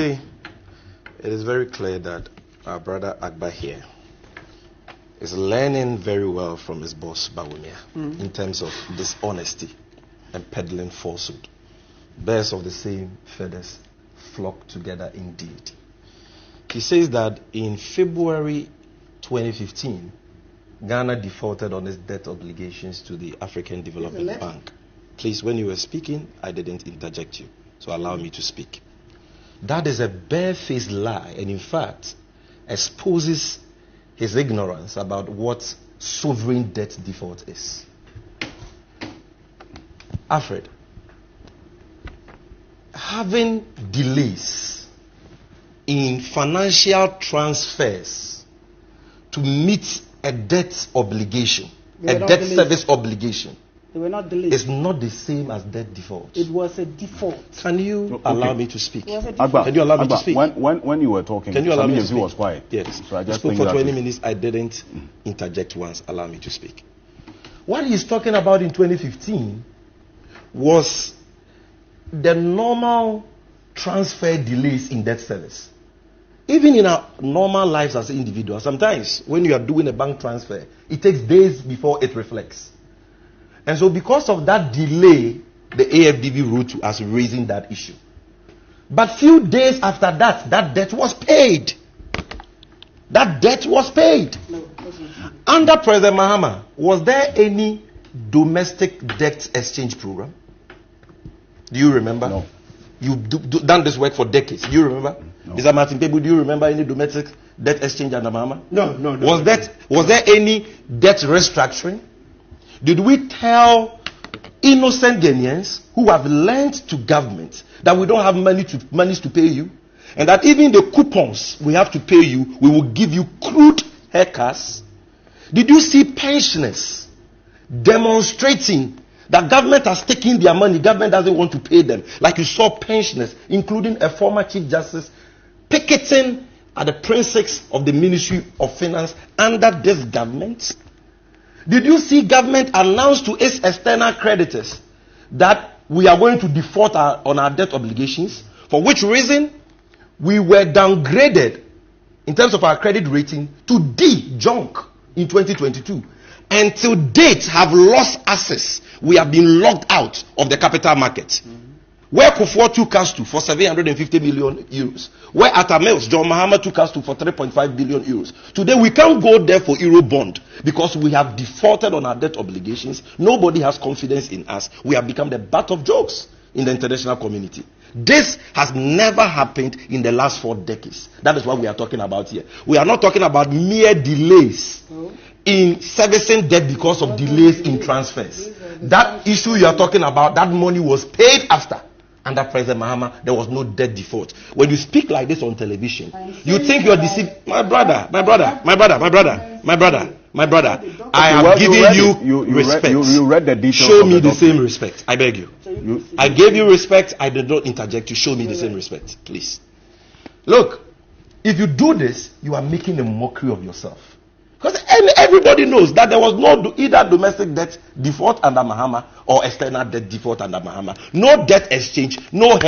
see, it is very clear that our brother Agba here is learning very well from his boss Bawuliar in terms of dishonesty and peddling falsehood. Birds of the same feathers flock together indeed. He says that in February 2015, Ghana defaulted on its debt obligations to the African Development Bank. Please, when you were speaking, I didn't interject you, so allow me to speak. That is a barefaced lie, and in fact, exposes his ignorance about what sovereign debt default is. Alfred, having delays in financial transfers to meet a debt obligation, a debt service obligation, they were not delayed. It's not the same as debt default. It was a default. Can you allow me to speak? Agba, can you allow me to speak? When you were talking, can you allow me to speak? Was quiet. Yes. So I just spoke for 20 minutes. I didn't interject once. Allow me to speak. What he's talking about in 2015 was the normal transfer delays in debt service. Even in our normal lives as individuals, sometimes when you are doing a bank transfer, it takes days before it reflects. And so because of that delay, the AFDB wrote to us raising that issue. But few days after that, that debt was paid. That debt was paid. Under President Mahama, was there any domestic debt exchange program? Do you remember? No. You've done this work for decades. Do you remember? No. Mr. Martin Pebu, do you remember any domestic debt exchange under Mahama? No. Was there any debt restructuring? Did we tell innocent Ghanaians who have lent to government that we don't have money to pay you, and that even the coupons we have to pay you, we will give you crude haircuts? Did you see pensioners demonstrating that government has taken their money, government doesn't want to pay them? Like you saw pensioners, including a former Chief Justice, picketing at the premises of the Ministry of Finance under this government. Did you see government announce to its external creditors that we are going to default on our debt obligations, for which reason we were downgraded in terms of our credit rating to D, junk, in 2022. And till date have lost access. We have been locked out of the capital market. Where Kufuor took us to for 750 million euros. Where Atamels, John Mahama took us to for 3.5 billion euros. Today we can't go there for Euro bond because we have defaulted on our debt obligations. Nobody has confidence in us. We have become the butt of jokes in the international community. This has never happened in the last 4 decades. That is what we are talking about here. We are not talking about mere delays in servicing debt because of delays in transfers. That issue you are talking about, that money was paid after. Under President Mahama, there was no debt default. When you speak like this on television, you think you are deceiving. My brother, I have given you respect. You read the details. Show me the same respect. I beg you. I gave you respect. I did not interject. You show me the same respect, please. Look, if you do this, you are making a mockery of yourself. Because everybody knows that there was no either domestic debt default under Mahama or external debt default under Mahama. No debt exchange, no